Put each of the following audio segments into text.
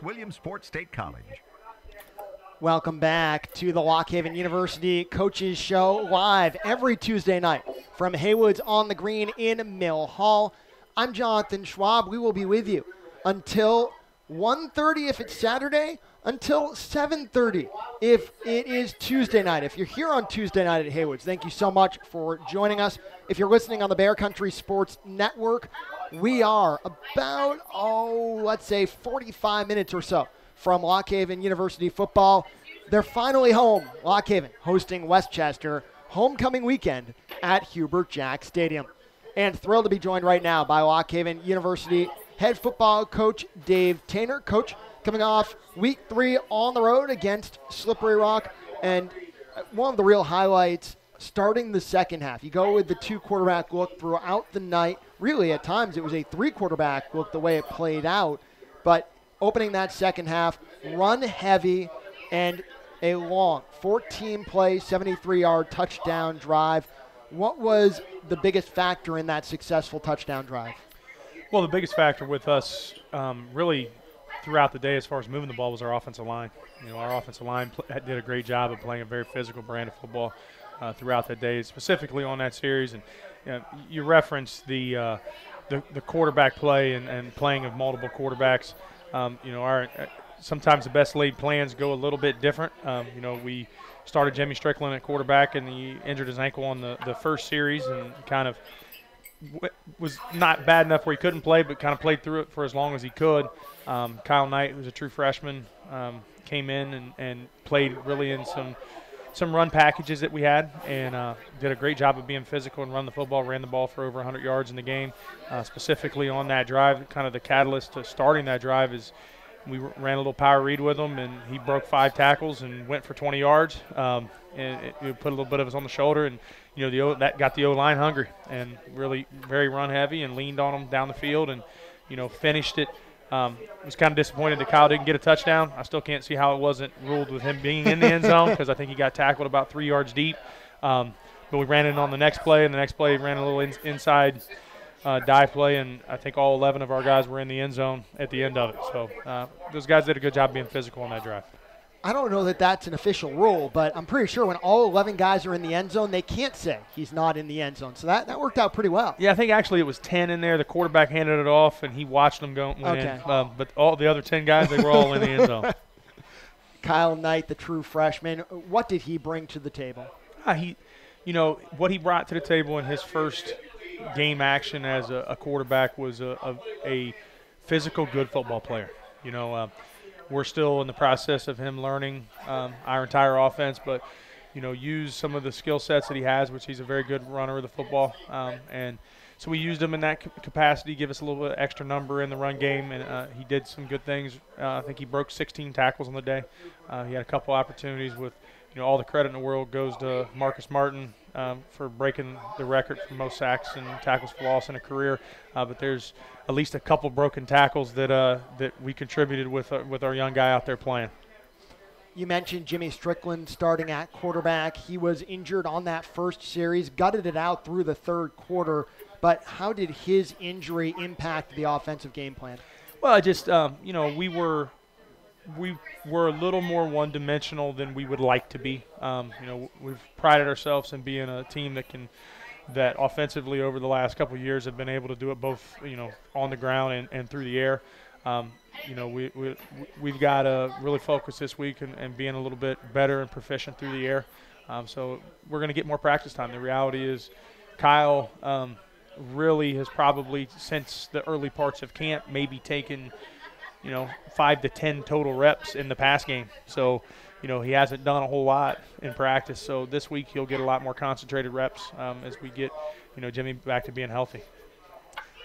Williamsport State College. Welcome back to the Lock Haven University Coaches Show, live every Tuesday night from Haywoods on the Green in Mill Hall. I'm Jonathan Schwab. We will be with you until 1:30 if it's Saturday, until 7:30 if it is Tuesday night. If you're here on Tuesday night at Haywoods, thank you so much for joining us. If you're listening on the Bear Country Sports Network, we are about, let's say 45 minutes or so from Lock Haven University football. They're finally home. Lock Haven hosting Westchester homecoming weekend at Hubert Jack Stadium. And thrilled to be joined right now by Lock Haven University head football coach Dave Taynor. Coach, coming off week 3 on the road against Slippery Rock, and one of the real highlights starting the second half. You go with the 2-quarterback look throughout the night. Really, at times, it was a 3-quarterback look the way it played out. But opening that second half, run heavy, and a long 14-play, 73-yard touchdown drive. What was the biggest factor in that successful touchdown drive? Well, the biggest factor with us really throughout the day as far as moving the ball was our offensive line. You know, our offensive line did a great job of playing a very physical brand of football throughout the day, specifically on that series. And you referenced the quarterback play and playing of multiple quarterbacks. Sometimes the best laid plans go a little bit different. We started Jimmy Strickland at quarterback, and he injured his ankle on the first series and kind of was not bad enough where he couldn't play, but kind of played through it for as long as he could. Kyle Knight, who's a true freshman, came in and played really in some run packages that we had, and did a great job of being physical and run the football, ran the ball for over 100 yards in the game. Specifically on that drive, kind of the catalyst to starting that drive is we ran a little power read with him, and he broke 5 tackles and went for 20 yards, and it put a little bit of us on the shoulder, and that got the O-line hungry and really very run heavy and leaned on them down the field and finished it. Was kind of disappointed that Kyle didn't get a touchdown. I still can't see how it wasn't ruled with him being in the end zone because I think he got tackled about 3 yards deep. But we ran it on the next play, and the next play ran a little inside dive play, and I think all 11 of our guys were in the end zone at the end of it. So those guys did a good job being physical on that drive. I don't know that that's an official rule, but I'm pretty sure when all 11 guys are in the end zone, they can't say he's not in the end zone. So that worked out pretty well. Yeah, I think actually it was 10 in there. The quarterback handed it off, and he watched them go in. But all the other 10 guys, they were all in the end zone. Kyle Knight, the true freshman, what did he bring to the table? What he brought to the table in his first game action as a quarterback was a physical, good football player. We're still in the process of him learning our entire offense, but, use some of the skill sets that he has, which he's a very good runner of the football. And so we used him in that capacity, give us a little bit extra number in the run game, and he did some good things. I think he broke 16 tackles on the day. He had a couple opportunities with, all the credit in the world goes to Marcus Martin for breaking the record for most sacks and tackles for loss in a career. But there's at least a couple broken tackles that we contributed with our young guy out there playing. You mentioned Jimmy Strickland starting at quarterback. He was injured on that first series, gutted it out through the third quarter. But how did his injury impact the offensive game plan? Well, we were a little more one-dimensional than we would like to be. We've prided ourselves in being a team that offensively over the last couple of years have been able to do it both, on the ground and through the air. We've got to really focus this week and being a little bit better and proficient through the air. So we're going to get more practice time. The reality is Kyle really has probably, since the early parts of camp, maybe taken – 5 to 10 total reps in the pass game. So, he hasn't done a whole lot in practice. So this week he'll get a lot more concentrated reps as we get, Jimmy back to being healthy.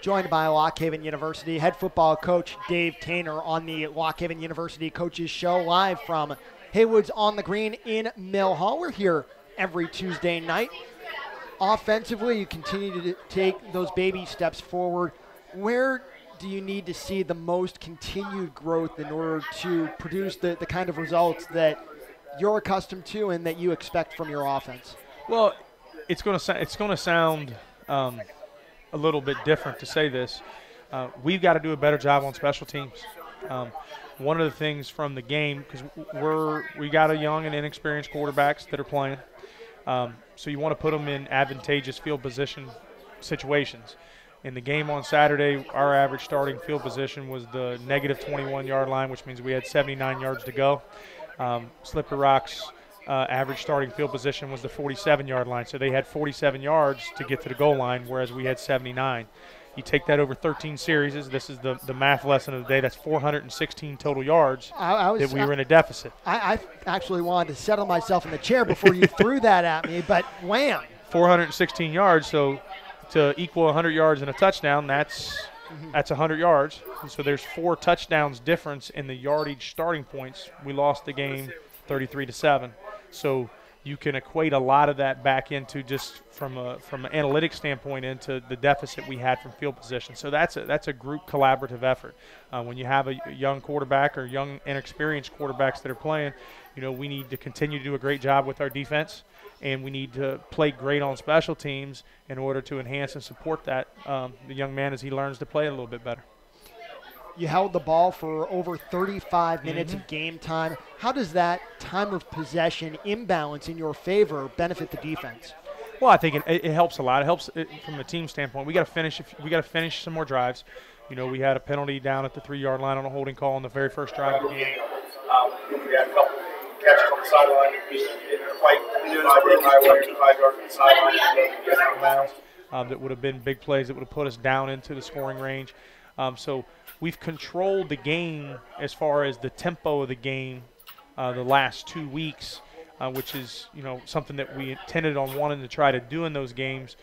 Joined by Lock Haven University head football coach Dave Taynor on the Lock Haven University Coaches Show, live from Haywoods on the Green in Mill Hall. We're here every Tuesday night. Offensively, you continue to take those baby steps forward. Where do you need to see the most continued growth in order to produce the kind of results that you're accustomed to and that you expect from your offense? Well, it's going to sound a little bit different to say this. We've got to do a better job on special teams. one of the things from the game, because we got a young and inexperienced quarterbacks that are playing, so you want to put them in advantageous field position situations. In the game on Saturday, our average starting field position was the negative 21-yard line, which means we had 79 yards to go. Slippery Rock's average starting field position was the 47-yard line, so they had 47 yards to get to the goal line, whereas we had 79. You take that over 13 series. This is the math lesson of the day. That's 416 total yards that we were in a deficit. I actually wanted to settle myself in the chair before you threw that at me, but wham. 416 yards, so to equal 100 yards and a touchdown, that's 100 yards. And so there's 4 touchdowns difference in the yardage starting points. We lost the game 33-7. So you can equate a lot of that back into just from an analytics standpoint into the deficit we had from field position. So that's a group collaborative effort. When you have a young quarterback or young inexperienced quarterbacks that are playing, we need to continue to do a great job with our defense, and we need to play great on special teams in order to enhance and support that the young man as he learns to play a little bit better. You held the ball for over 35 minutes of game time. How does that time of possession imbalance in your favor benefit the defense? Well, I think it helps a lot. It helps from a team standpoint. We got to finish some more drives. We had a penalty down at the 3-yard line on a holding call on the very first drive of the game. We had a couple catches on the sideline. We didn't quite 5 yards on the sideline. That would have been big plays that would have put us down into the scoring range. So we've controlled the game as far as the tempo of the game the last 2 weeks, which is something that we intended on wanting to try to do in those games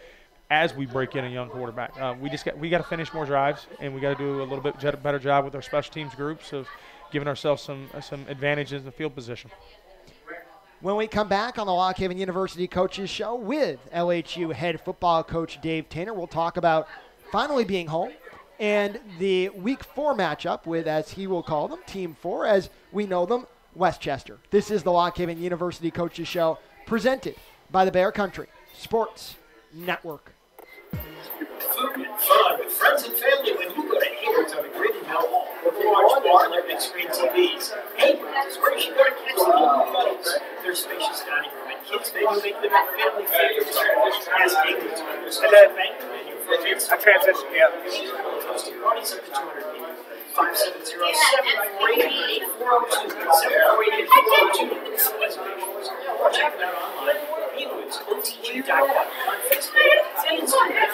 as we break in a young quarterback. We got to finish more drives, and we got to do a little bit better job with our special teams groups of giving ourselves some advantages in the field position. When we come back on the Lock Haven University Coaches Show with LHU head football coach Dave Taynor, we'll talk about finally being home and the Week 4 matchup with, as he will call them, Team 4, as we know them, Westchester. This is the Lock Haven University Coaches Show, presented by the Bear Country Sports Network. Food and fun with friends and family when you go to Haywoods on the Grid in Mill Hall. With a large bar and their big screen TVs. Haywoods is where you should go to catch the local buddies. Their spacious dining room and kids menu make them a family favorite service. As Haywoods members, and then banquet menu for kids. I transition, yeah. Hosting parties up to 200 people. 570-748-8402. 748-8402. Reservations. Or check them out online. HaywoodsOTG.com on Facebook and Instagram.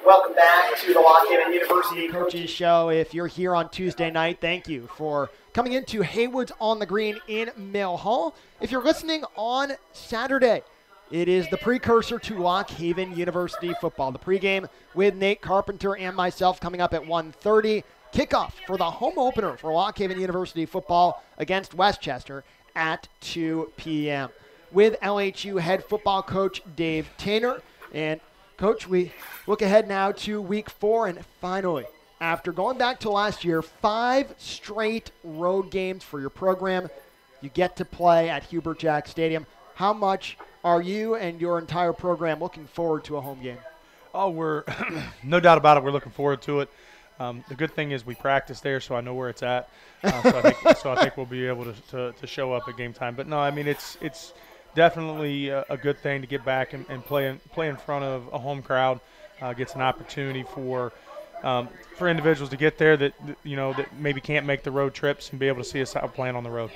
Welcome back to the Lock Haven University Coaches Show. If you're here on Tuesday night, thank you for coming into Haywoods on the Green in Mill Hall. If you're listening on Saturday, it is the precursor to Lock Haven University football. The pregame with Nate Carpenter and myself coming up at 1:30. Kickoff for the home opener for Lock Haven University football against Westchester at 2 p.m. with LHU head football coach Dave Taynor. And Coach, we look ahead now to Week 4, and finally, after going back to last year, 5 straight road games for your program, you get to play at Hubert Jack Stadium. How much are you and your entire program looking forward to a home game? Oh, we're no doubt about it. We're looking forward to it. The good thing is we practice there, so I know where it's at. So I think we'll be able to show up at game time. But no, I mean it's definitely a good thing to get back and play in front of a home crowd. Gets an opportunity for individuals to get there that maybe can't make the road trips and be able to see us out playing on the road.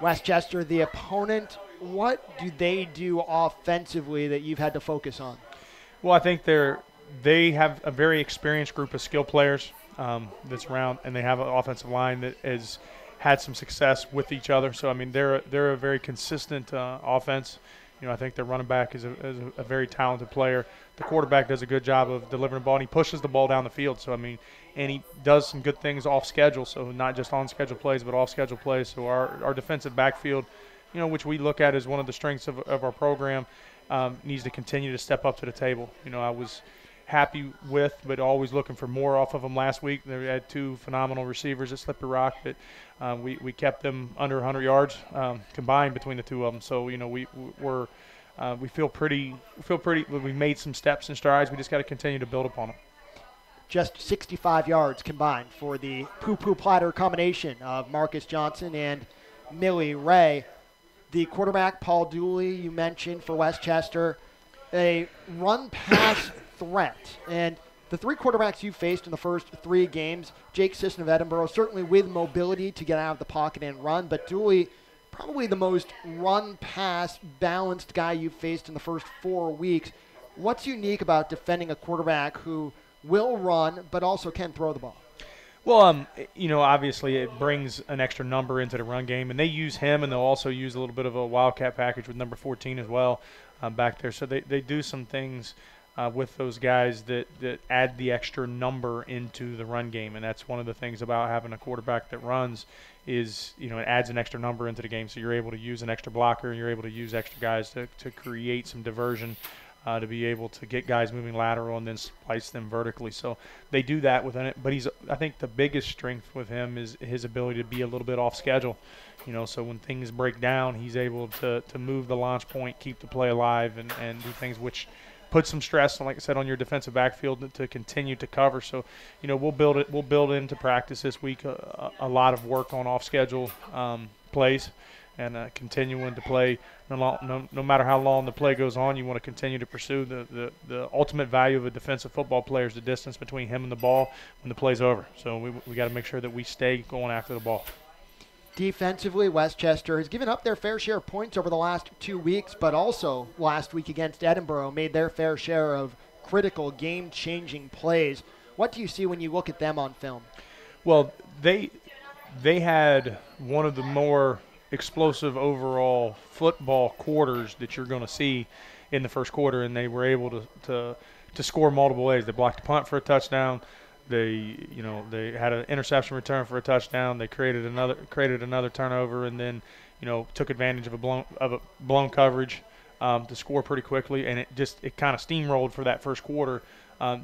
Westchester, the opponent, what do they do offensively that you've had to focus on? Well, I think they have a very experienced group of skill players that's around, and they have an offensive line that has had some success with each other. So, I mean, they're a very consistent offense. I think their running back is a very talented player. The quarterback does a good job of delivering the ball, and he pushes the ball down the field. So, I mean, and he does some good things off schedule, so not just on schedule plays, but off schedule plays. So our defensive backfield, which we look at as one of the strengths of our program, needs to continue to step up to the table. I was happy with, but always looking for more off of them last week. They had 2 phenomenal receivers at Slippery Rock that we kept them under 100 yards combined between the 2 of them. So we feel pretty. We made some steps and strides. We just got to continue to build upon them. just 65 yards combined for the poo-poo platter combination of Marcus Johnson and Millie Ray. The quarterback, Paul Dooley, you mentioned for Westchester, a run-pass threat. And the 3 quarterbacks you faced in the first 3 games, Jake Sisson of Edinboro, certainly with mobility to get out of the pocket and run, but Dooley, probably the most run-pass balanced guy you've faced in the first 4 weeks. What's unique about defending a quarterback who will run but also can throw the ball? Well, obviously it brings an extra number into the run game, and they use him, and they'll also use a little bit of a wildcat package with number 14 as well back there. So they do some things with those guys that add the extra number into the run game, and that's one of the things about having a quarterback that runs is, it adds an extra number into the game. So you're able to use an extra blocker, and you're able to use extra guys to create some diversion. To be able to get guys moving lateral and then splice them vertically. So they do that within it. But I think the biggest strength with him is his ability to be a little bit off schedule. So when things break down, he's able to move the launch point, keep the play alive, and do things which put some stress, like I said, on your defensive backfield to continue to cover. So, we'll build into practice this week a lot of work on off schedule plays. And continuing to play, no matter how long the play goes on, you want to continue to pursue the ultimate value of a defensive football player is the distance between him and the ball when the play's over. So we got to make sure that we stay going after the ball. Defensively, Westchester has given up their fair share of points over the last 2 weeks, but also last week against Edinboro made their fair share of critical game-changing plays. What do you see when you look at them on film? Well, they had one of the more explosive overall football quarters that you're going to see in the first quarter, and they were able to score multiple ways. They blocked a punt for a touchdown. They had an interception return for a touchdown. They created another turnover, and then took advantage of a blown coverage to score pretty quickly, and it kind of steamrolled for that first quarter.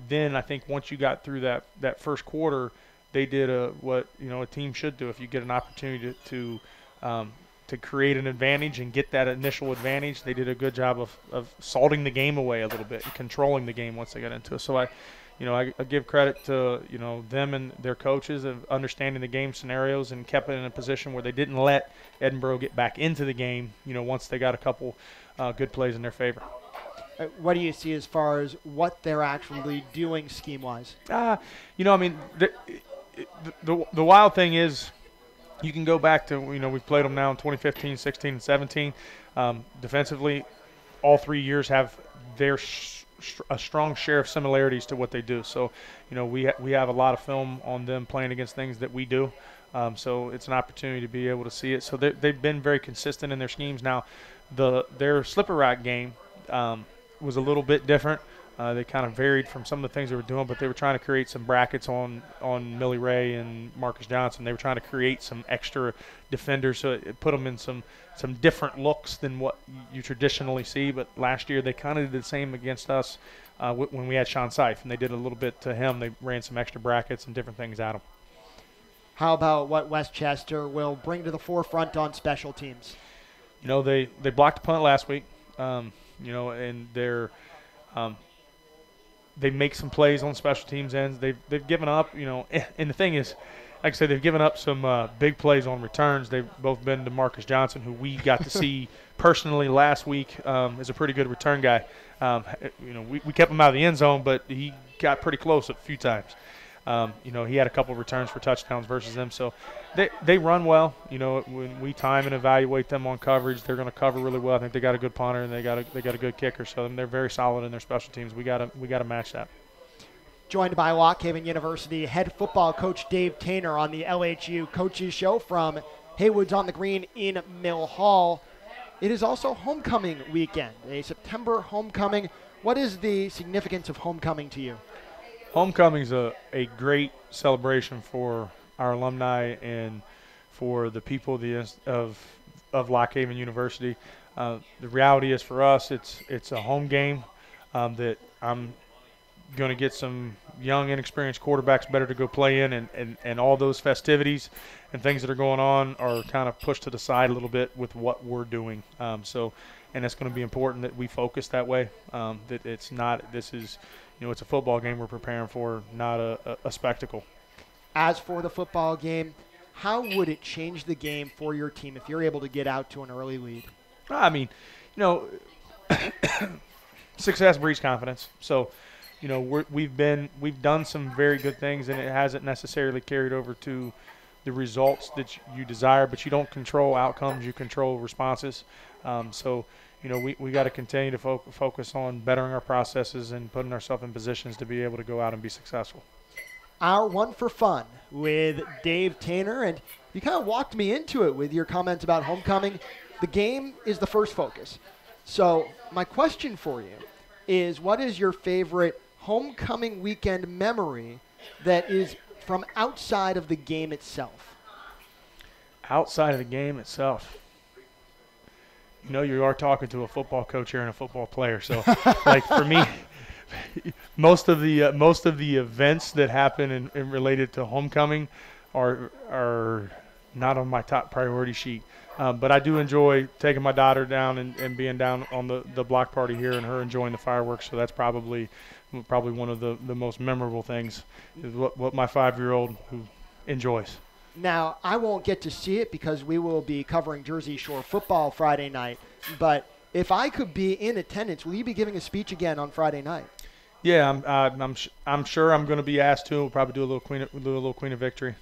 Then I think once you got through that first quarter, they did what a team should do if you get an opportunity to create an advantage and get that initial advantage. They did a good job of salting the game away a little bit and controlling the game once they got into it. So I give credit to them and their coaches of understanding the game scenarios and kept it in a position where they didn't let Edinboro get back into the game. Once they got a couple good plays in their favor. What do you see as far as what they're actually doing scheme-wise? The wild thing is, you can go back to, we've played them now in 2015, 16, and 17. Defensively, all 3 years have a strong share of similarities to what they do. So, we have a lot of film on them playing against things that we do. So it's an opportunity to be able to see it. So they've been very consistent in their schemes. Now, their slipper rack game was a little bit different. They kind of varied from some of the things they were doing, but they were trying to create some brackets on Millie Ray and Marcus Johnson. They were trying to create some extra defenders, so it put them in some different looks than what you traditionally see. But last year they kind of did the same against us when we had Sean Seif, and they did a little bit to him. They ran some extra brackets and different things at him. How about what Westchester will bring to the forefront on special teams? They blocked a punt last week, and they make some plays on special teams ends. They've given up, and the thing is, like I said, they've given up some big plays on returns. They've both been to Marcus Johnson, who we got to see personally last week, is a pretty good return guy. We kept him out of the end zone, but he got pretty close a few times. He had a couple of returns for touchdowns versus them. So they run well. When we time and evaluate them on coverage, they're going to cover really well. I think they got a good punter and they got a good kicker. So they're very solid in their special teams. We got to match that. Joined by Lock Haven University head football coach Dave Taynor on the LHU Coaches Show from Haywoods on the Green in Mill Hall. It is also homecoming weekend, a September homecoming. What is the significance of homecoming to you? Homecoming's a great celebration for our alumni and for the people of Lock Haven University. The reality is for us, it's a home game that I'm going to get some young, inexperienced quarterbacks better to go play in, and all those festivities and things that are going on are kind of pushed to the side a little bit with what we're doing. And it's going to be important that we focus that way. That it's not. This is, it's a football game we're preparing for, not a spectacle. As for the football game, how would it change the game for your team if you're able to get out to an early lead? I mean, success breeds confidence. So, we've done some very good things, and it hasn't necessarily carried over to the results that you desire, but you don't control outcomes, you control responses. So, we got to continue to focus on bettering our processes and putting ourselves in positions to be able to go out and be successful. Our One for Fun with Dave Taynor, and you kind of walked me into it with your comments about homecoming. The game is the first focus. So my question for you is, what is your favorite homecoming weekend memory that is from outside of the game itself? Outside of the game itself? You are talking to a football coach here and a football player. So, like, for me, most of the events that happen and related to homecoming are not on my top priority sheet. But I do enjoy taking my daughter down and being down on the block party here and her enjoying the fireworks. So that's probably one of the most memorable things, is what my 5-year-old who enjoys. Now, I won't get to see it because we will be covering Jersey Shore football Friday night. But if I could be in attendance, will you be giving a speech again on Friday night? Yeah, I'm sure I'm going to be asked to. We'll probably do a little Queen of Victory.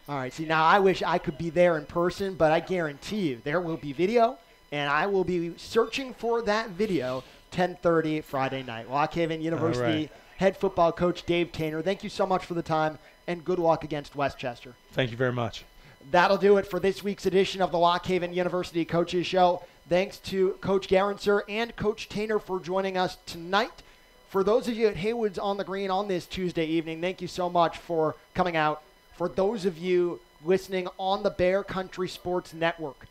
All right. See, now I wish I could be there in person, but I guarantee you there will be video, and I will be searching for that video 10:30 Friday night. Lock Haven University head football coach Dave Taynor, thank you so much for the time, and good luck against Westchester. Thank you very much. That'll do it for this week's edition of the Lock Haven University Coaches Show. Thanks to Coach Garenser and Coach Taynor for joining us tonight. For those of you at Haywoods on the Green on this Tuesday evening, thank you so much for coming out. For those of you listening on the Bear Country Sports Network,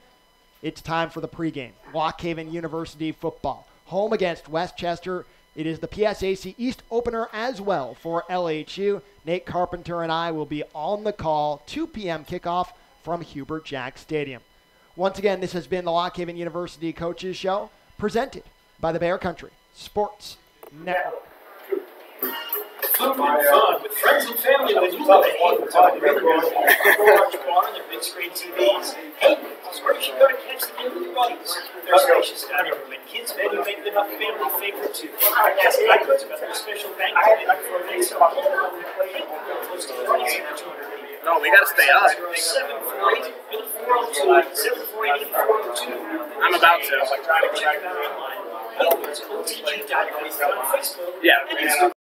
it's time for the pregame. Lock Haven University football. Home against Westchester. It is the PSAC East opener as well for LHU. Nate Carpenter and I will be on the call, 2 p.m. kickoff from Hubert Jack Stadium. Once again, this has been the Lock Haven University Coaches Show, presented by the Bear Country Sports Network. Food and fun with friends and family when you go to Haywoods on the green. Large bar and their big screen TVs. Haywoods is where you should go to catch the game with your buddies. Their spacious dining room and kids menu make them a family favorite too. Ask Haywoods about their special banquet menu for events at home. Haywoods hosts 2,200. No, we gotta stay up. 748-8402. 748-8402. I'm about to. Check them out online. Haywoods, OTG.com, on Facebook. Yeah. And Instagram.